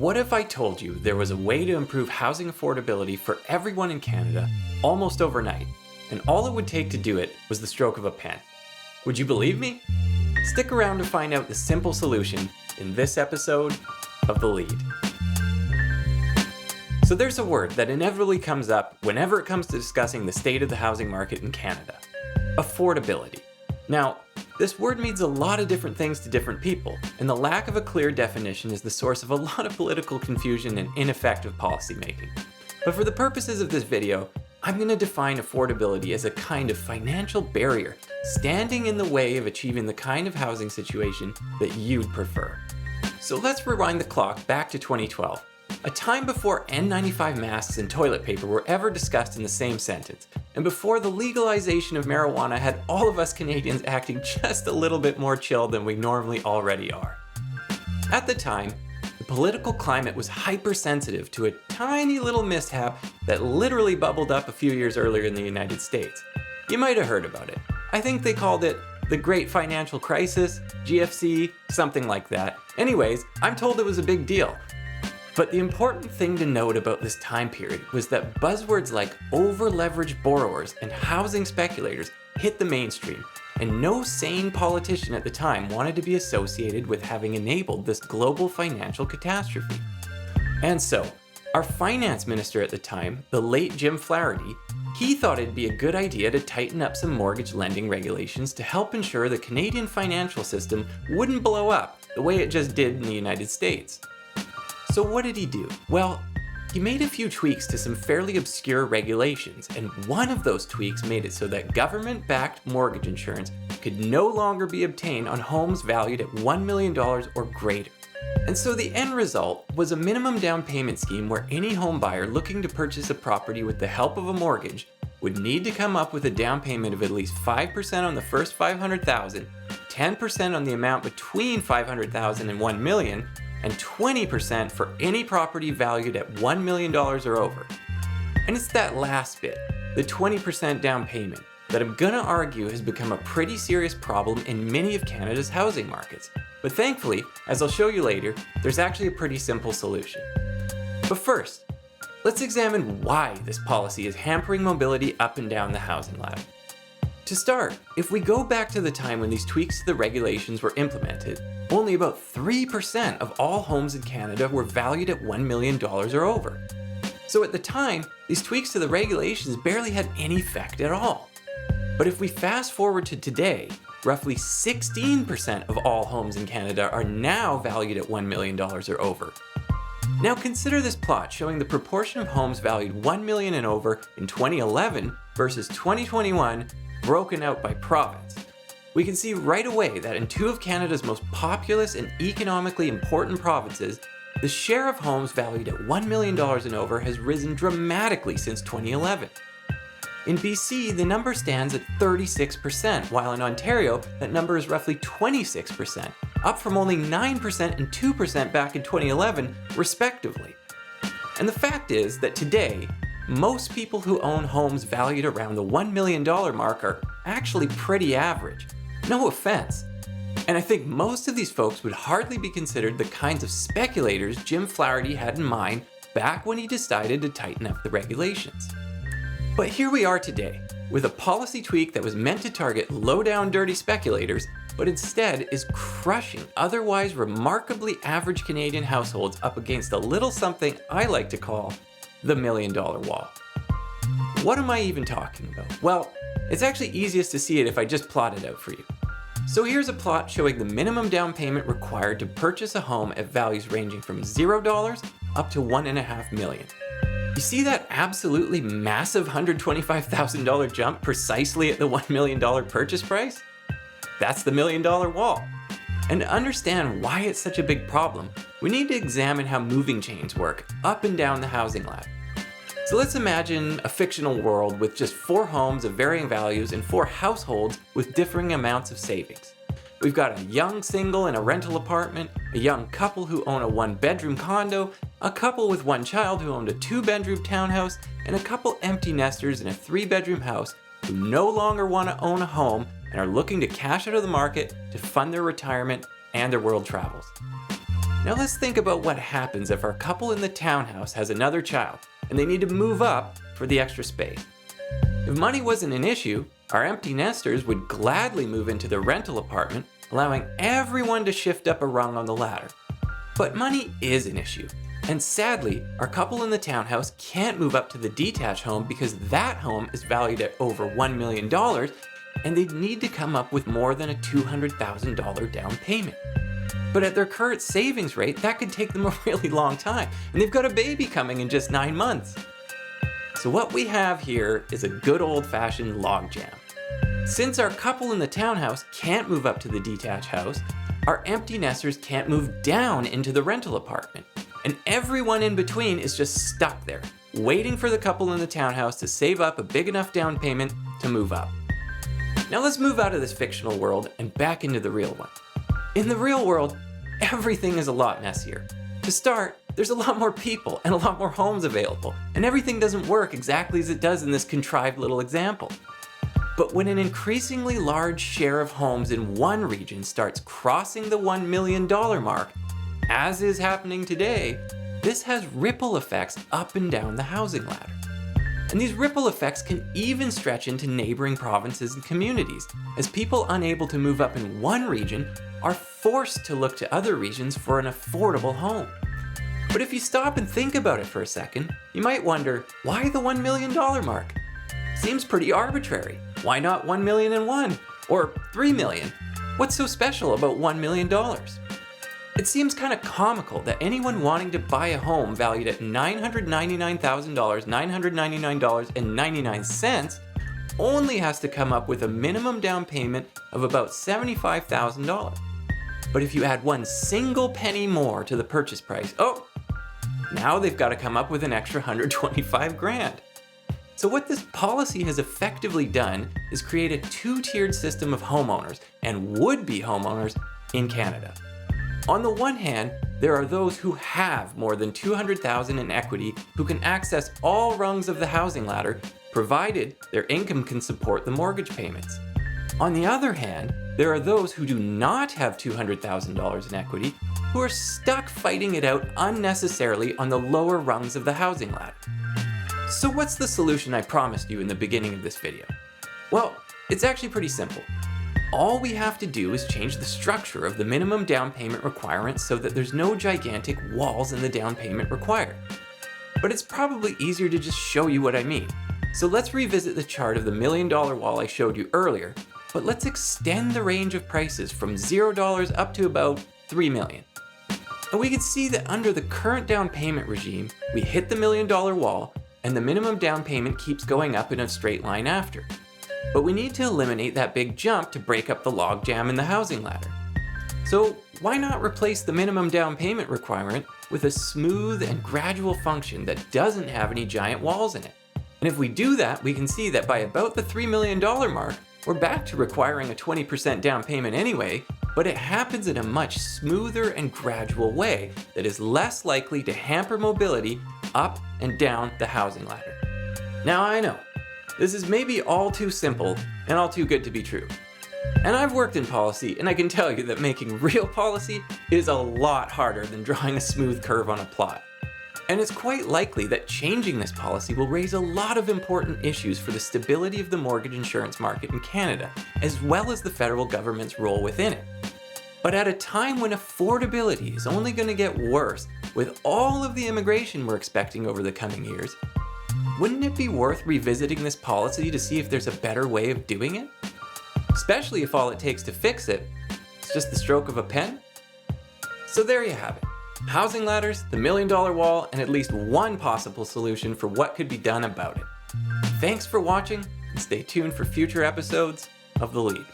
What if I told you there was a way to improve housing affordability for everyone in Canada almost overnight, and all it would take to do it was the stroke of a pen? Would you believe me? Stick around to find out the simple solution in this episode of The Lead. So there's a word that inevitably comes up whenever it comes to discussing the state of the housing market in Canada: affordability. Now, this word means a lot of different things to different people, and the lack of a clear definition is the source of a lot of political confusion and ineffective policymaking. But for the purposes of this video, I'm going to define affordability as a kind of financial barrier standing in the way of achieving the kind of housing situation that you'd prefer. So let's rewind the clock back to 2012, a time before N95 masks and toilet paper were ever discussed in the same sentence, and before the legalization of marijuana had all of us Canadians acting just a little bit more chill than we normally already are. At the time, the political climate was hypersensitive to a tiny little mishap that literally bubbled up a few years earlier in the United States. You might have heard about it. I think they called it the Great Financial Crisis, GFC, something like that. Anyways, I'm told it was a big deal. But the important thing to note about this time period was that buzzwords like over-leveraged borrowers and housing speculators hit the mainstream, and no sane politician at the time wanted to be associated with having enabled this global financial catastrophe. And so, our finance minister at the time, the late Jim Flaherty, he thought it'd be a good idea to tighten up some mortgage lending regulations to help ensure the Canadian financial system wouldn't blow up the way it just did in the United States. So what did he do? Well, he made a few tweaks to some fairly obscure regulations, and one of those tweaks made it so that government-backed mortgage insurance could no longer be obtained on homes valued at $1 million or greater. And so the end result was a minimum down payment scheme where any home buyer looking to purchase a property with the help of a mortgage would need to come up with a down payment of at least 5% on the first $500,000, 10% on the amount between $500,000 and $1 million, and 20% for any property valued at $1 million or over. And it's that last bit, the 20% down payment, that I'm gonna argue has become a pretty serious problem in many of Canada's housing markets. But thankfully, as I'll show you later, there's actually a pretty simple solution. But first, let's examine why this policy is hampering mobility up and down the housing ladder. To start, if we go back to the time when these tweaks to the regulations were implemented, only about 3% of all homes in Canada were valued at $1 million or over. So at the time, these tweaks to the regulations barely had any effect at all. But if we fast forward to today, roughly 16% of all homes in Canada are now valued at $1 million or over. Now consider this plot showing the proportion of homes valued $1 million and over in 2011 versus 2021 broken out by province. We can see right away that in two of Canada's most populous and economically important provinces, the share of homes valued at $1 million and over has risen dramatically since 2011. In BC, the number stands at 36%, while in Ontario, that number is roughly 26%, up from only 9% and 2% back in 2011, respectively. And the fact is that today, most people who own homes valued around the $1 million mark are actually pretty average. No offense. And I think most of these folks would hardly be considered the kinds of speculators Jim Flaherty had in mind back when he decided to tighten up the regulations. But here we are today, with a policy tweak that was meant to target low-down dirty speculators, but instead is crushing otherwise remarkably average Canadian households up against a little something I like to call the $1 million wall. What am I even talking about? Well, it's actually easiest to see it if I just plot it out for you. So here's a plot showing the minimum down payment required to purchase a home at values ranging from $0 up to $1.5 million. You see that absolutely massive $125,000 jump precisely at the $1 million purchase price? That's the $1 million wall. And to understand why it's such a big problem, we need to examine how moving chains work up and down the housing ladder. So let's imagine a fictional world with just 4 homes of varying values and 4 households with differing amounts of savings. We've got a young single in a rental apartment, a young couple who own a 1-bedroom condo, a couple with 1 child who owned a 2-bedroom townhouse, and a couple empty nesters in a 3-bedroom house who no longer want to own a home and are looking to cash out of the market to fund their retirement and their world travels. Now let's think about what happens if our couple in the townhouse has another child and they need to move up for the extra space. If money wasn't an issue, our empty nesters would gladly move into the rental apartment, allowing everyone to shift up a rung on the ladder. But money is an issue, and sadly, our couple in the townhouse can't move up to the detached home because that home is valued at over $1 million, and they'd need to come up with more than a $200,000 down payment. But at their current savings rate, that could take them a really long time, and they've got a baby coming in just 9 months. So what we have here is a good old-fashioned logjam. Since our couple in the townhouse can't move up to the detached house, our empty nesters can't move down into the rental apartment, and everyone in between is just stuck there, waiting for the couple in the townhouse to save up a big enough down payment to move up. Now let's move out of this fictional world and back into the real one. In the real world, everything is a lot messier. To start, there's a lot more people and a lot more homes available, and everything doesn't work exactly as it does in this contrived little example. But when an increasingly large share of homes in one region starts crossing the $1 million mark, as is happening today, this has ripple effects up and down the housing ladder. And these ripple effects can even stretch into neighboring provinces and communities, as people unable to move up in one region are forced to look to other regions for an affordable home. But if you stop and think about it for a second, you might wonder, why the $1 million mark? Seems pretty arbitrary. Why not 1,000,001 or 3 million? What's so special about $1 million? It seems kind of comical that anyone wanting to buy a home valued at $999,000, $999.99 only has to come up with a minimum down payment of about $75,000. But if you add one single penny more to the purchase price, now they've got to come up with an extra $125,000. So what this policy has effectively done is create a two-tiered system of homeowners and would-be homeowners in Canada. On the one hand, there are those who have more than $200,000 in equity who can access all rungs of the housing ladder, provided their income can support the mortgage payments. On the other hand, there are those who do not have $200,000 in equity who are stuck fighting it out unnecessarily on the lower rungs of the housing ladder. So what's the solution I promised you in the beginning of this video? Well, it's actually pretty simple. All we have to do is change the structure of the minimum down payment requirement so that there's no gigantic walls in the down payment required. But it's probably easier to just show you what I mean. So let's revisit the chart of the $1 million wall I showed you earlier, but let's extend the range of prices from $0 up to about $3 million. And we can see that under the current down payment regime, we hit the $1 million wall and the minimum down payment keeps going up in a straight line after. But we need to eliminate that big jump to break up the logjam in the housing ladder. So why not replace the minimum down payment requirement with a smooth and gradual function that doesn't have any giant walls in it? And if we do that, we can see that by about the $3 million mark, we're back to requiring a 20% down payment anyway, but it happens in a much smoother and gradual way that is less likely to hamper mobility up and down the housing ladder. Now I know, this is maybe all too simple and all too good to be true. And I've worked in policy, and I can tell you that making real policy is a lot harder than drawing a smooth curve on a plot. And it's quite likely that changing this policy will raise a lot of important issues for the stability of the mortgage insurance market in Canada, as well as the federal government's role within it. But at a time when affordability is only going to get worse with all of the immigration we're expecting over the coming years, wouldn't it be worth revisiting this policy to see if there's a better way of doing it? Especially if all it takes to fix it is just the stroke of a pen? So there you have it. Housing ladders, the $1 million wall, and at least one possible solution for what could be done about it. Thanks for watching, and stay tuned for future episodes of The Lead.